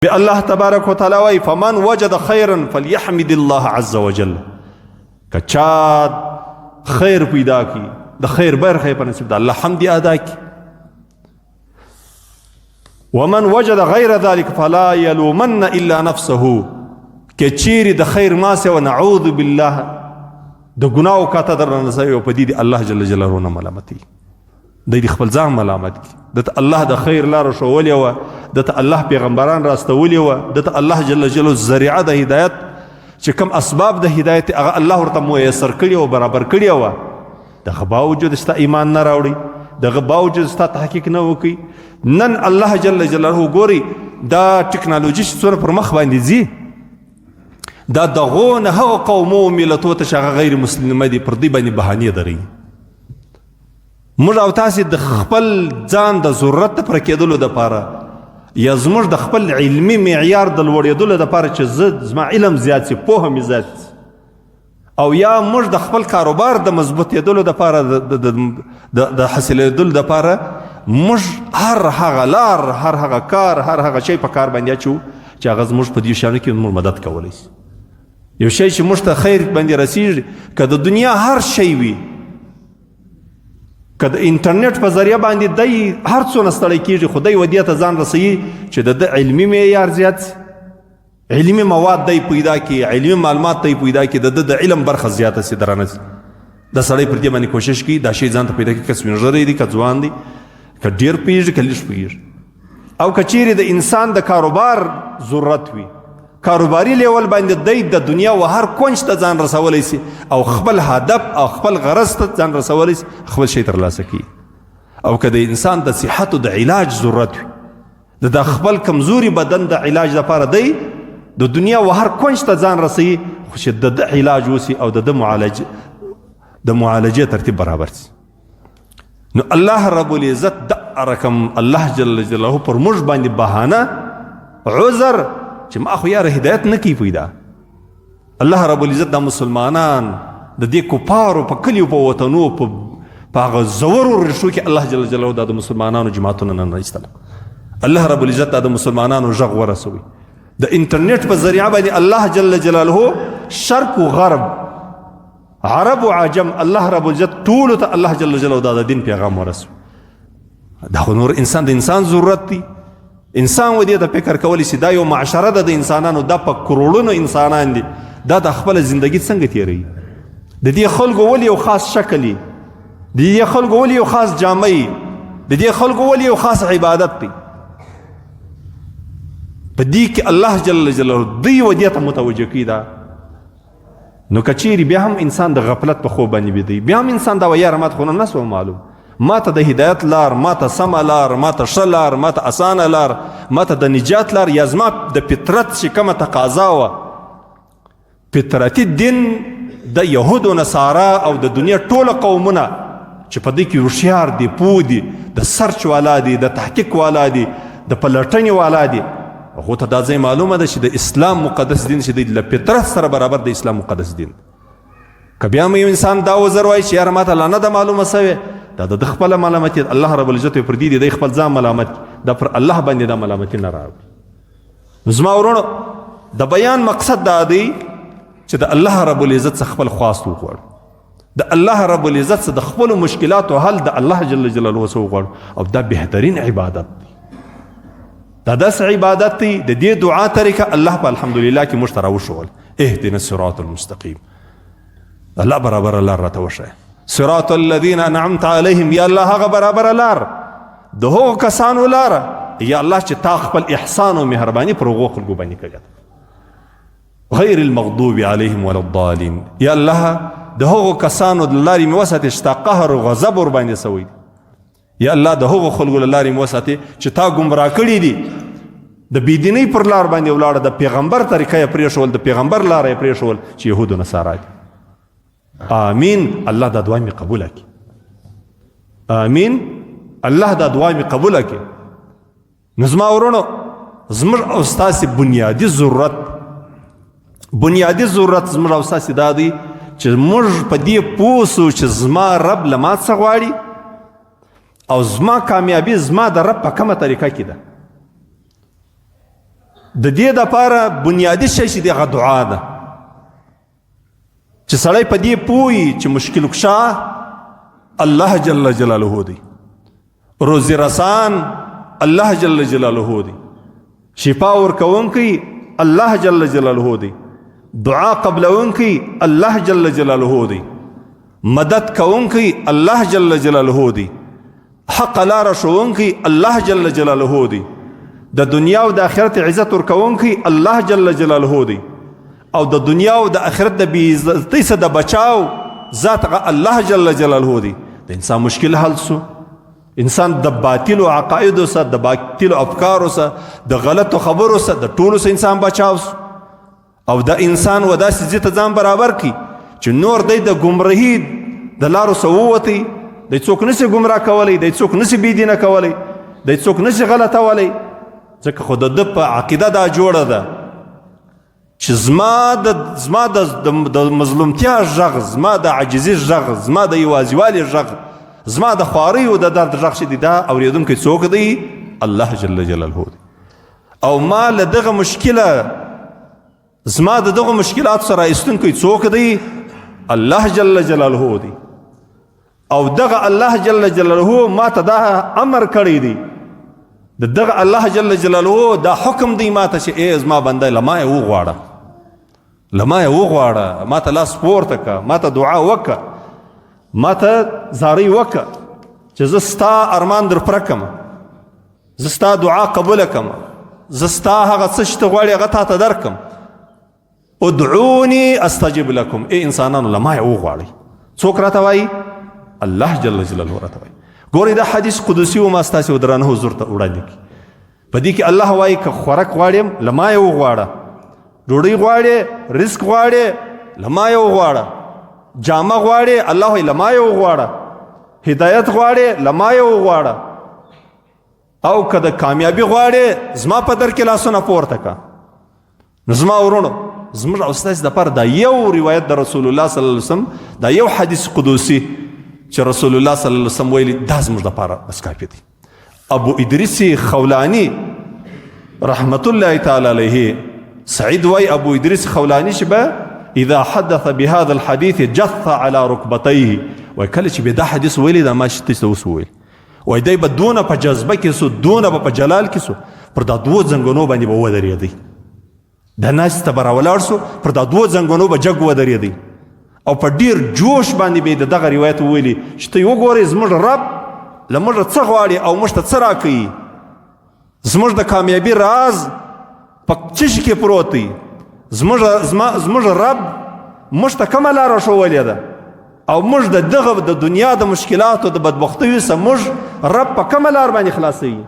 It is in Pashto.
الله تبارک و تعالی وایي فمن وجد خیرا فلیحمد الله عز وجل. که چا خیر پیدا کی د خیر برخه په نصیب د الله حمد ادا کی. ومن وجد غیر ذلك فلا يلومن الا نفسه. که چیرې د خیر ماسه و نعوذ بالله د ګناو کاته در نسوي او په دې د الله جل جلاله نه ملامتي د خپل ځان ملامت کی. دته الله د خیر لار شوولې و، دته الله پیغمبران راستولې و، دته الله جل جلاله ذریعه د هدایت چې کوم اسباب د هدایت هغه الله ورته میسر کړي او برابر کړي و. دغه باوجود ستا ایمان نه راوړي، دغه باوجود ستا تحقیق نه وکړي. نن الله جل جلاله ګوري دا ټکنالوژي چې څومره پر مخ باندې ځي، دا دغه نه هغه قومو ملتو ته چې هغه غیر مسلمه دي پر دې باندې بهانې دري. موږ او تاسې د خپل ځان د ضرورت د پوره کېدلو دپاره یا زموږ د خپل علمي معیار د لوړېدلو دپاره چې زما علم زیات سي، پوهه مې زیات سي، او یا موږ د خپل کاروبار د مضبوطېدلو دپاره د حاصلېدلو دپاره موږ هر هغه لار، هر هغه کار، هر هغه شی په کار باندې اچو چې هغه زموږ په دې شیانو کې موږ مدد کولی شي. یو شی چې موږ ته خیر باندې رسیږي، که د دنیا هر شی وي، که د انټرنیټ په ذریعه باندې دی هر څونه ستړی کېږي، خو دی ودې ته ځان رسوي چې د علمي معیار زیات سي، علمي مواد دی پیدا کړي، علمي معلومات دی پیدا کړي، د علم برخه زیاته سي، درانه سي. د سړی پر دې باندې کوشش کوي دا شی ځان ته پیدا کړي، که سپین ږیری دی، که ځوان دی، که ډېر پوهېږي، که لږ پوهېږي. او که چیرې د انسان د کاروبار ضرورت وي، کاروباري لیول باندې دی د دنیا و هر کونج ته ځان رسولی سي او خپل هدف او خپل غرض ته ځان رسولی سي، خپل شی ترلاسه کوي. او که د انسان د صحت او د علاج ضرورت وي، د خپل کمزوري بدن د علاج لپاره دی د دنیا و هر کونج ته ځان رسوي، خو چې د علاج وسي او د معالجې ترتیب برابر سي. نو الله رب العزت د رقم الله جل جلاله پر موږ باندې بهانه عذر چې ما خو یاره هدایت نه کوي پیدا. الله رب العزت د مسلمانان د دې کفارو په کلیو په وطنو په هغه زورو ریښو کې الله جل جلاله د مسلمانانو جماعتونه نه ایستل. الله رب العزت د مسلمانانو غږ ورسوي د انټرنیټ په ذریعه باندې. الله جل جلاله شرق و غرب، عرب و عجم، الله رب العزت ټولو ته الله جل جلاله د دین پیغام ورسوي. دا خو نور انسان د انسان ضرورت دی. انسان و دې ته فکر کولی شي دا یو معاشره ده د انسانانو، دا په کروڑونو انسانان دي، دا د خپل زندگی څنګه تیروي. د دې خلکو ولې یو خاص شکل وي، د دې خلکو ولې یو خاص جامه وي، د دې خلکو ولې یو خاص عبادت دی. په دې کې الله جل جلاله دوی و دې ته متوجه کوي. دا نو که چیرې بیا هم انسان د غفلت په خوب باندې ویده، بیا هم انسان دا وایي یاره ماته خو نه سو معلوم، ما ته د هدایت لار، ما ته سمه لار، ما ته ښه لار، ما ته اسانه لار، ما ته د نجات لار، یا زما د فطرت چې کومه تقاضا وه، فطرتي دین د یهودو نصارا او د دنیا ټوله قومونه چې په دې کې هوښیار دي، پوه دي، د سرچ والا دي، د تحقیق والا دي، د پلټنې والا دي، هغو ته دا ځای معلومه ده چې د اسلام مقدس دین چې دی له فطرت سره برابر د اسلام مقدس دین. که بیا هم یو انسان دا وزر وایي چې یاره ماته لا نه ده معلومه سوې، دا د خپله ملامتي الله رب العزت پر دې دی خپل ځان ملامت، دا پر الله باندې دا ملامتي نه راوړي. زما ورونو د بیان مقصد دا دی چې د الله رب العزت څخه خپل خواست وغواړو، د الله رب العزت څخه د خپلو مشکلاتو حل د الله جل جلاله څخه وغواړو، او دا بهترین عبادت دی. دا داسې عبادت دی د دې دعا طریقه الله په الحمدلله کې موږ ته راوښول، اهدنا الصراط المستقیم، الله برابر لار راته وښیه. صراط الذین انعمت علیهم، یا الله هغه برابر لار د هغو کسانو لار، یا الله چې تا خپل احسان او مهرباني پر هغو خلکو باندې کړې، غیر المغضوب علیهم ولا الضالین، یا الله د هغو کسانو د لارې مې وساتې چې تا قهر او غضب ور باندې سوی، یا الله د هغو خلکو له لارې مې وساتې چې تا ګمراه کړي دي، د بېدینۍ پر لار باندې ولاړه، د پیغمبر طریقه یې پرېښول، د پیغمبر لاره یې پرېښول چې یهود و نصارا دي. آمین. الله دا دعا مې قبوله کړي، آمین. الله دا دعا مې قبوله کړي. نو زما ورونو زموږ او ستاسې بنیادي ضرورت زموږ او ستاسې دا دی چې موږ په دې پوه سو چې زما رب له ما څه غواړي او زما کامیابي زما د رب په کومه طریقه کې ده. د دې دپاره بنیادي شی چې دی هغه دعا ده چې سړی په دې پوهي چې مشکل کشا الله جل جلاله دی، روزي رسان الله جل جلاله دی، شفا ورکوونکی الله جل جلاله دی، دعا قبلونکی الله جل جلاله دی، مدد کوونکی الله جل جلاله دی، حق لار ښوونکی الله جل جلاله دی، د دنیا او د آخرت عزت ورکوونکی الله جل جلاله دی، او د دنیا او د آخرت د بې عزتۍ څخه د بچاو ذات الله جل جلاله دی. د انسان مشکل حل سو، انسان د باطلو عقایدو سره، د باطلو افکارو سره، د غلطو خبرو سره، د ټولو سره انسان بچاو سو، او د انسان و داسې ځای ته ځان برابر کړي چې نور دی د ګمراهي د لارو څخه ووتی، دی څوک نشي ګمراه کولی، دی څوک نشي بېدینه کولی، دی څوک نشي غلطولی، ځکه خو د ده په عقیده دا جوړه ده چې زما د مظلومتیا غږ، زما د عاجزي غږ، زما د یوازیوالي غږ، زما د خوارۍ او د درد غږ چې دی دا اورېدونکی څوک دی؟ الله جل جلاله دی. او ما له دغه مشکله، زما د دغه مشکلاتو سره ایستونکی څوک دی؟ الله جل جلاله دی. او دغه الله جل جلاله ما ته دا امر کړی دی، د دغه الله جل جلاله دا حکم دی ما ته چې ای زما بنده له ما یې وغواړه، له ما یې وغواړه، ما ته لاس پورته که، ما ته دعا وکړه، ما ته زارۍ وکړه چې زه ستا ارمان در پوره کړم، زه ستا دعا قبوله کړم، زه ستا هغه څه چې ته غواړې هغه تا ته درکړم. ادعوني استجب لكم. ای انسانانو له ما یې وغواړئ. څوک راته وایي؟ الله جل جلاله راته وایي. ګورئ دا حدیث قدسي و ما ستاسې درانه حضور ته وړاندې کړي. په دې کې الله وایي که خوراک غواړې له ما یې وغواړه، ډوډۍ غواړې، رزق غواړې له ما یې وغواړه، جامه غواړې الله وایي له ما یې وغواړه، هدایت غواړې له ما یې وغواړه، او که د کامیابي غواړې زما په در کې لاسونه پورته که. نو زما ورونو، زموږ او ستاسې دپاره دا یو روایت د رسول الله صلی الله علیه وسلم، دا یو حدیث قدسي چې رسول الله صلی الله علیه وسلم ویلي، دا زموږ دپاره بس کافي دی. ابو ادریس خولانی رحمت الله تعالی علیه، سعید وای ابو ادریس خولانی چې به اذا حدث بهذا الحديث جث على ركبتيه، وای کله چې به دا حدیث ویلی دا ما چې تاسو اوس وویل، وای دی به دونه په جذبه کې سو، دونه به په جلال کې سو، پر دا دوه زنګونو باندې به ودرېدی، دا ناست ته به راولاړ سو، پر دا دوه زنګونو به جګ ودرېدی، او په ډیر جوش باندې به دغه روایت ویلي چې ته وګورې زموږ رب له موږ څه غواړي او موږ ته څه راکوي، زموږ د کامیابي راز په څه شي کې پروت دی، زموږ رب موږ ته کومه لاره ښولې ده، او موږ د دغه د دنیا د مشکلاتو د بدبختیو څخه موږ رب په کومه لار باندې خلاصوي.